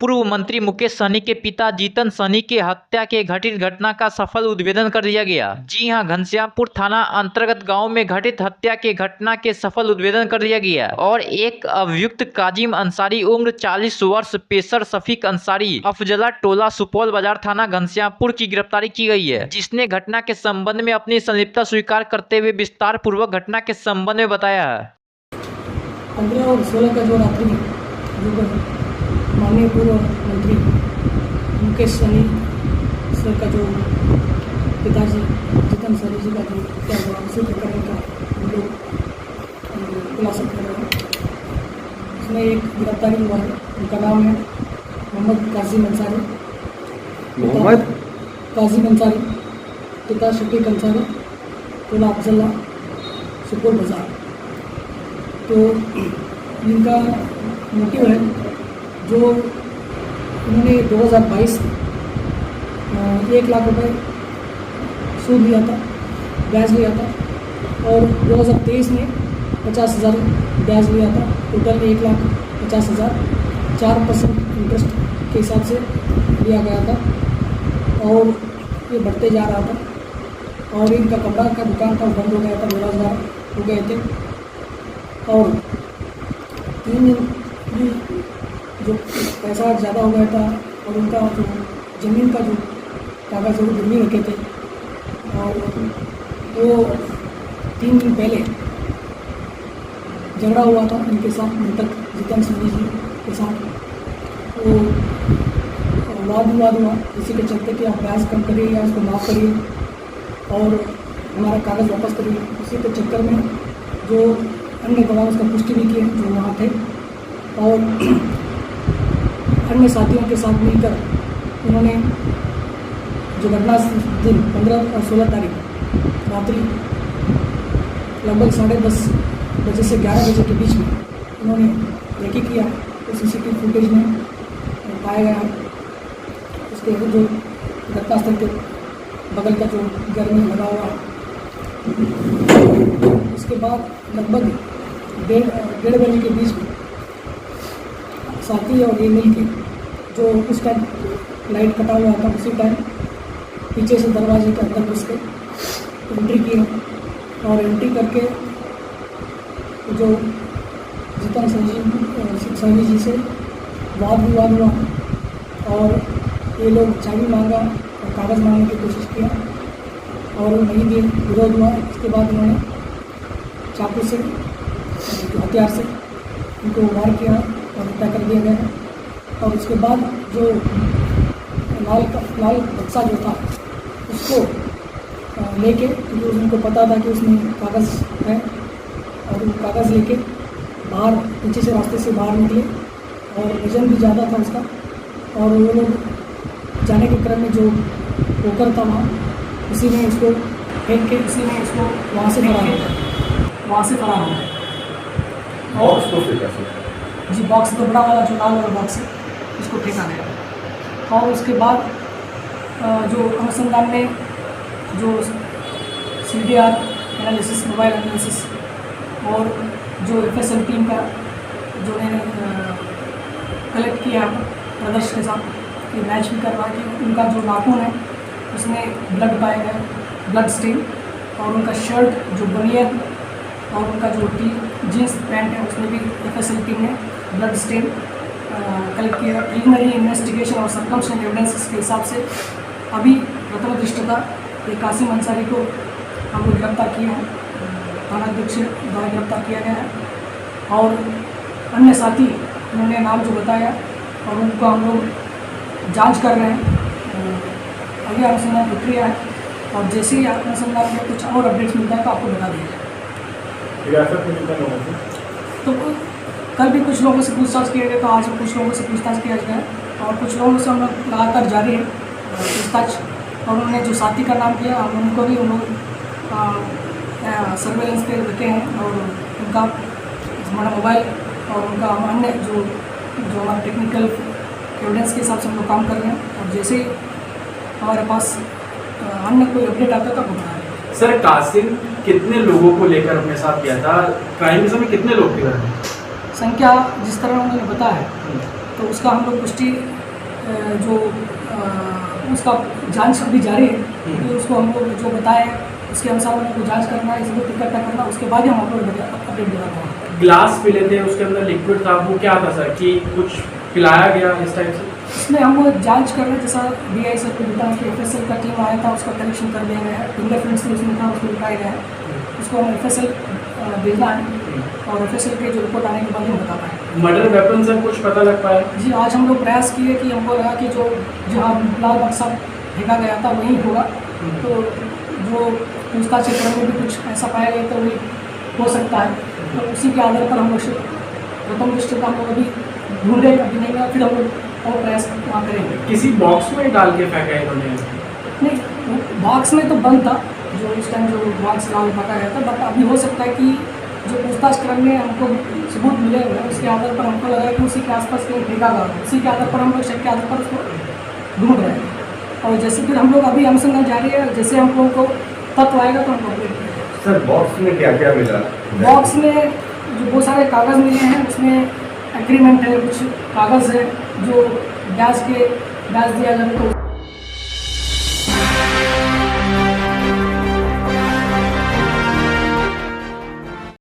पूर्व मंत्री मुकेश सहनी के पिता जीतन सहनी की हत्या के घटित घटना का सफल उद्भेदन कर दिया गया। जी हां, घनश्यामपुर थाना अंतर्गत गांव में घटित हत्या के घटना के सफल उद्भेदन कर दिया गया और एक अभियुक्त काजिम अंसारी उम्र 40 वर्ष पेशर शफीक अंसारी अफजला टोला सुपौल बाजार थाना घनश्यामपुर की गिरफ्तारी की गई है, जिसने घटना के संबंध में अपनी संलिप्तता स्वीकार करते हुए विस्तार पूर्वक घटना के संबंध में बताया है। 15 और 16 का जो रात्रि जो माननीय पूर्व मंत्री मुकेश सहनी सर का जो पिताजी जीतन सहनी जी का जो हत्या हुआ उसी प्रकरण का हम लोग खुलासा कर रहे हैं। इसमें एक गिरफ्तारी हुआ है, उनका नाम है मोहम्मद काजिम अंसारी, पिता शफीक अंसारी, टोला अफजला सुपौल बाजार। तो इनका मोटिव है जो उन्होंने 2022 1 लाख रुपए सूद लिया था, ब्याज लिया था और 2023 में 50,000 ब्याज लिया था। टोटल 1,50,000 4% इंटरेस्ट के हिसाब से लिया गया था और ये बढ़ते जा रहा था और इनका कपड़ा का दुकान था बंद हो गया था, बेरोजगार हो गए थे और 3 दिन जो पैसा ज़्यादा हो गया था और उनका जो ज़मीन का जो कागज़ वो गिरवी रखे थे और वो 3 दिन पहले झगड़ा हुआ था इनके साथ, मृतक जीतन सहनी जी के साथ। वो वाद विवाद हुआ इसी के चलते कि आप ब्याज कम करिए या उसको माफ़ करिए और हमारा कागज़ वापस करिए। इसी के चक्कर में जो अन्य गवाह उसका पुष्टि भी किए जो वहाँ थे और अन्य साथियों के साथ मिलकर उन्होंने जो घटना दिन 15 और 16 तारीख रात्रि लगभग 10:30 बजे से 11 बजे के बीच में उन्होंने रेकी किया। तो CCTV फुटेज में पाया गया उसके जो घटनास्थल के बगल का जो घर में लगा हुआ है। उसके बाद लगभग 1:30 बजे के बीच में साथी और ये मिल के जो उस टाइम लाइट कटा हुआ था उसी टाइम पीछे से दरवाजे के अंदर घुस के एंट्री की और एंट्री करके जो जीतन सहनी जी से वाद विवाद हुआ और ये लोग चाबी मांगा और कागज़ मांगने की कोशिश किया और नहीं दिए, विरोध हुआ। इसके बाद उन्होंने चाकू से हथियार से उनको वार किया और हत्या कर दिया गया। और उसके बाद जो लाल बक्सा जो था उसको लेके, क्योंकि उनको पता था कि उसमें कागज़ है और वो कागज़ लेके बाहर पीछे से रास्ते से बाहर निकले और वजन भी ज़्यादा था उसका और वो लोग जाने के क्रम में जो पोकर था वहाँ उसी में उसको फेंक के उसी में उसको वहाँ से फरार हो गया। और जी बॉक्स तो बड़ा वाला जो लाल वाला बॉक्स है उसको फेंका गया और उसके बाद जो अनुसंधान में जो CDR एनालिसिस, मोबाइल एनालिसिस और जो FSL टीम का जो मैंने कलेक्ट किया प्रदर्शन के साथ कि मैच भी करवा के उनका जो नाखून है उसमें ब्लड पाया गया, ब्लड स्टेन और उनका शर्ट जो बनियन और उनका जो जीन्स पैंट है उसमें भी FSL टीम ने ब्लड स्टेन कलेक्ट किया। प्रिलिमिनरी इन्वेस्टिगेशन और सर्कमस्टेंशियल एविडेंस के हिसाब से अभी प्रथम दृष्टता ये कासिम अंसारी को हम लोग गिरफ्तार किए हैं, थानाध्यक्ष द्वारा गिरफ्तार किया गया है और अन्य साथी उन्होंने नाम जो बताया और उनको हम लोग जांच कर रहे हैं। अभी अनुसंधान प्रक्रिया है और जैसे ही अनुसंधान में कुछ और अपडेट्स मिलता है तो आपको बता दिया जाए। तो कल भी कुछ लोगों से पूछताछ किया गया, तो आज कुछ लोगों से पूछताछ किया गया और कुछ लोगों से हम लोग लगातार जारी है पूछताछ और उन्होंने जो साथी का नाम किया हम उनको भी हम लोग सर्वेलेंस पे रखे हैं और उनका हमारा मोबाइल और उनका अन्य जो हमारा टेक्निकल एविडेंस के हिसाब से हम लोग काम कर रहे हैं और जैसे ही हमारे पास अन्य कोई अपडेट आता है तो बता रहे हैं। सर कासिम कितने लोगों को लेकर अपने साथ गया था? क्राइम के समय कितने लोग थे घर में? संख्या जिस तरह उन्होंने बताया तो उसका हम लोग पुष्टि उसका जांच अभी जारी है, कि उसको हम लोग जो बताए उसके अनुसार उनको जांच करना है, इसको इकट्ठा करना, उसके बाद ही हम आप लोग अपडेट देना होगा। ग्लास पी लेते हैं, उसके अंदर लिक्विड था, वो क्या था सर कि कुछ पिलाया गया इस टाइप से? इसमें हम लोग जांच कर रहे हैं, जैसा DI सर को बताया कि FSL का टीम आया था, उसका कलेक्शन कर दिया गया है, फिंगरप्रिंट्स भी उसमें था, उसको बताया गया है, उसको हम FSL भेजना है और FSL के जो रिपोर्ट आने के बाद हम बता पाएँ। मर्डर वेपन से कुछ पता लग पाया? जी, आज हम लोग प्रयास किए कि हमको लगा कि जो जहाँ लाल बक्सा फेंका गया था वहीं होगा, तो जो पूछताछ के क्रम में भी कुछ ऐसा पाया गया तो वही हो सकता है, तो उसी के आधार पर हम लोग प्रथम दृष्टि का हम लोग अभी ढूंढे, अभी नहीं मिला, फिर हम लोग और प्रयास वहाँ करेंगे। किसी बॉक्स में डाल के फेंका इन्होंने? नहीं, बॉक्स में तो बंद था, जो इस टाइम जो बॉक्स लाल पका गया था, बट अभी हो सकता है कि जो पूछताछ क्रम में हमको सबूत मिले हुए हैं, उसके आधार पर हमको लगा कि उसी के आसपास कहीं फेंका गया, उसी के आधार पर हम लोग शक के आधार पर उसको ढूंढ रहे हैं, और जैसे फिर हम लोग अभी अनुसंधान जारी है, जैसे हम लोगों को तत्व आएगा तो हम कंप्लीट करेंगे। सर बॉक्स में क्या क्या मिला? बॉक्स में जो बहुत सारे कागज़ मिले हैं, उसमें एग्रीमेंट है, कुछ कागज़ है जो ब्याज दिया जाए तो